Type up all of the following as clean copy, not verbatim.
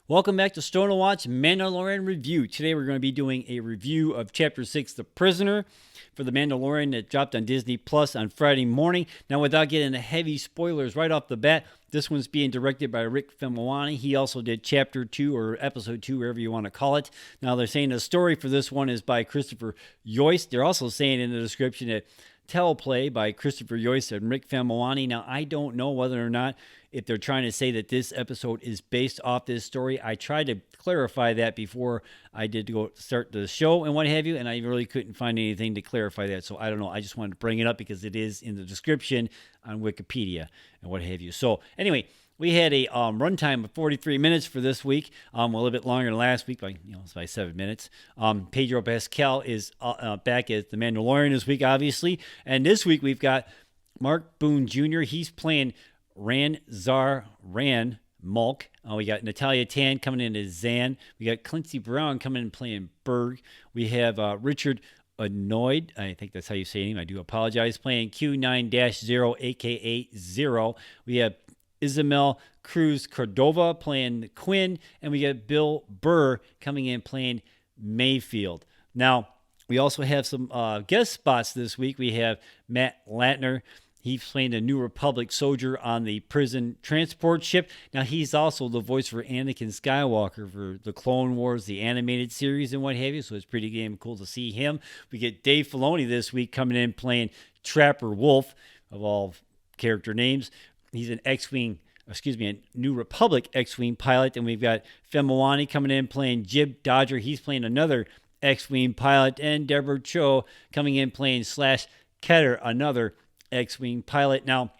Welcome back to Stone to Watch Mandalorian Review. Today we're going to be doing a review of Chapter 6, The Prisoner, for The Mandalorian that dropped on Disney Plus on Friday morning. Now, without getting into heavy spoilers right off the bat, this one's being directed by Rick Famuyiwa. He also did Chapter 2 or Episode 2, wherever you want to call it. Now, they're saying the story for this one is by Christopher Yost. They're also saying in the description that Teleplay by Christopher Yost and Rick Famuyiwa. Now, I don't know whether or not if they're trying to say that this episode is based off this story. I tried to clarify that before I did go start the show and what have you, and I really couldn't find anything to clarify that. So I don't know. I just wanted to bring it up because it is in the description on Wikipedia and what have you. So anyway, we had a runtime of 43 minutes for this week, a little bit longer than last week, it's by 7 minutes. Pedro Pascal is back as the Mandalorian this week, obviously. And this week we've got Mark Boone Jr. He's playing Ranzar, Malk. We got Natalia coming in as Zan. We got Clancy Brown coming in playing Burg. We have Richard Ayoade, I think that's how you say his name. I do apologize, playing Q9-0, a.k.a. Zero. We have Ismael Cruz Cordova playing Quinn, and we got Burr coming in playing Mayfield. Now, we also have some guest spots this week. We have Matt Lanter. He's playing the New Republic soldier on the prison transport ship. Now, he's also the voice for Anakin Skywalker for the Clone Wars, the animated series, and what have you. So it's pretty damn cool to see him. We get Dave Filoni this week coming in playing Trapper Wolf, of all character names. He's an a New Republic X-Wing pilot. And we've got Famuyiwa coming in playing Jib Dodger. He's playing another X-Wing pilot. And Deborah Chow coming in playing Slash Ketter, another X-Wing pilot. Now,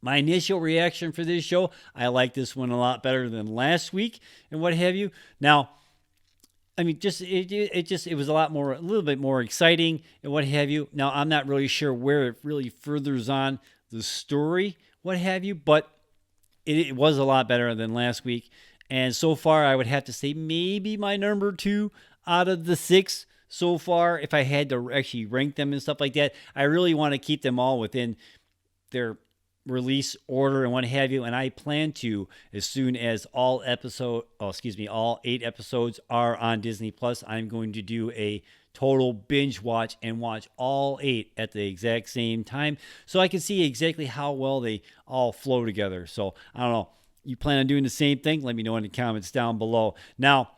my initial reaction for this show, I like this one a lot better than last week and what have you. Now, I mean, it was a little bit more exciting and what have you. Now, I'm not really sure where it really furthers on the story, what have you, but it was a lot better than last week. And so far, I would have to say maybe my number 2 out of the 6 so far, if I had to actually rank them and stuff like that. I really want to keep them all within their release order and what have you. And I plan to, as soon as all 8 episodes are on Disney Plus, I'm going to do a total binge watch and watch all 8 at the exact same time, so I can see exactly how well they all flow together. So I don't know. You plan on doing the same thing? Let me know in the comments down below. Now,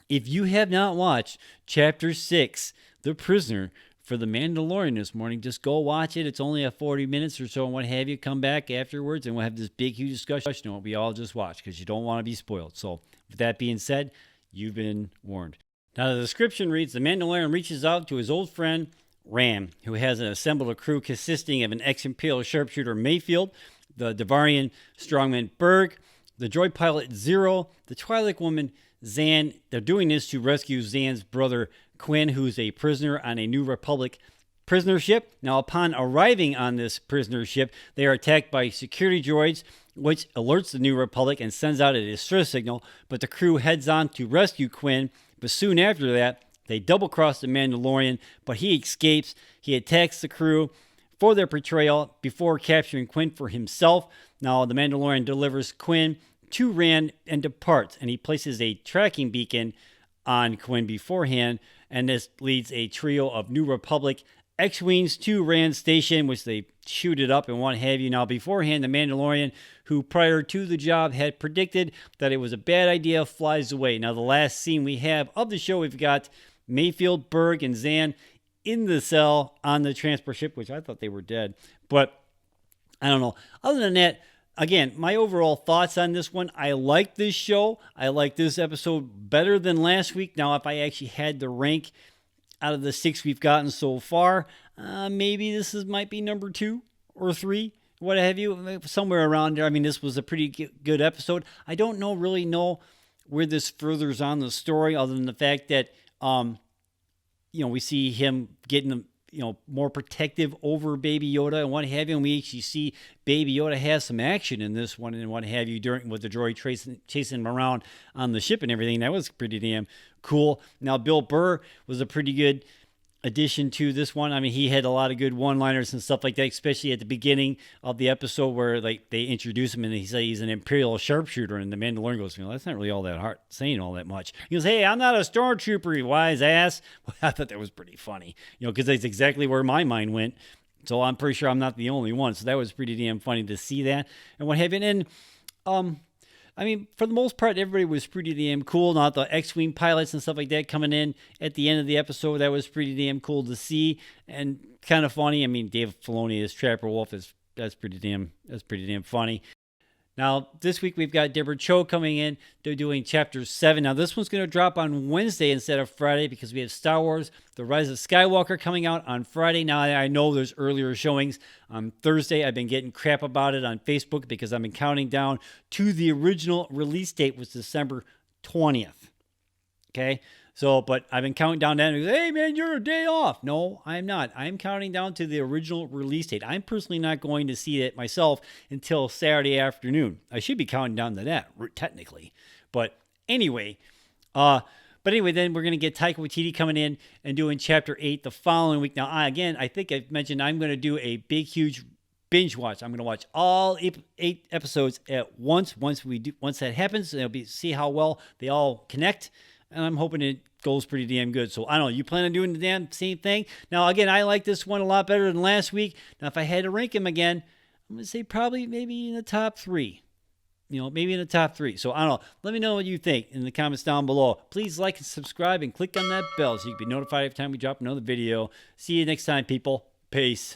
if you have not watched Chapter 6, The Prisoner, for The Mandalorian this morning, just go watch it. It's only 40 minutes or so and what have you. Come back afterwards and we'll have this big, huge discussion on what we all just watched because you don't want to be spoiled. So with that being said, you've been warned. Now, the description reads, the Mandalorian reaches out to his old friend, Ram, who has assembled a crew consisting of an ex-imperial sharpshooter, Mayfield, the Devarrian strongman, Burg, the droid pilot, Zero, the Twi'lek woman, Zan. They're doing this to rescue Zan's brother, Quinn, who's a prisoner on a New Republic prisoner ship. Now, upon arriving on this prisoner ship, they are attacked by security droids, which alerts the New Republic and sends out a distress signal, but the crew heads on to rescue Quinn. But soon after that, they double-cross the Mandalorian, but he escapes. He attacks the crew for their betrayal before capturing Quinn for himself. Now, the Mandalorian delivers Quinn to Rand and departs, and he places a tracking beacon on Quinn beforehand, and this leads a trio of New Republic X-Wings to Rand's station, which they shoot it up and what have you. Now, beforehand, the Mandalorian, who prior to the job had predicted that it was a bad idea, flies away. Now, the last scene we have of the show, we've got Mayfield, Burg, and Zan in the cell on the transport ship, which I thought they were dead. But I don't know. Other than that, again, my overall thoughts on this one, I like this show. I like this episode better than last week. Now, if I actually had to rank out of the 6 we've gotten so far, maybe this might be number 2 or 3, what have you, somewhere around there. I mean, this was a pretty good episode. I don't really know where this furthers on the story, other than the fact that, we see him getting more protective over Baby Yoda and what have you. And we actually see Baby Yoda has some action in this one and what have you with the droid chasing him around on the ship and everything. That was pretty damn cool. Now, Bill Burr was a pretty good addition to this one. I mean, he had a lot of good one-liners and stuff like that, especially at the beginning of the episode where like they introduce him and he said he's an imperial sharpshooter, and the Mandalorian goes, that's not really all that hard saying all that much. He goes, hey, I'm not a stormtrooper, you wise ass. Well, I thought that was pretty funny, because that's exactly where my mind went. So I'm pretty sure I'm not the only one. So that was pretty damn funny to see that and what have you. And I mean, for the most part, everybody was pretty damn cool. Not the X-Wing pilots and stuff like that coming in at the end of the episode. That was pretty damn cool to see and kind of funny. I mean, Dave Filoni as Trapper Wolf that's pretty damn funny. Now, this week we've got Deborah Chow coming in. They're doing Chapter 7. Now, this one's going to drop on Wednesday instead of Friday because we have Star Wars The Rise of Skywalker coming out on Friday. Now, I know there's earlier showings on Thursday. I've been getting crap about it on Facebook because I've been counting down to the original release date was December 20th. Okay? So, but I've been counting down that. Hey, man, you're a day off. No, I'm not. I'm counting down to the original release date. I'm personally not going to see it myself until Saturday afternoon. I should be counting down to that, technically. But anyway, then we're going to get Taika Waititi coming in and doing Chapter 8 the following week. Now, I think I've mentioned I'm going to do a big, huge binge watch. I'm going to watch all 8 episodes at once. Once that happens, see how well they all connect. And I'm hoping it goes pretty damn good. So I don't know. You plan on doing the damn same thing? Now, again, I like this one a lot better than last week. Now, if I had to rank him again, I'm going to say probably maybe in the top 3. Maybe in the top 3. So I don't know. Let me know what you think in the comments down below. Please like and subscribe and click on that bell so you can be notified every time we drop another video. See you next time, people. Peace.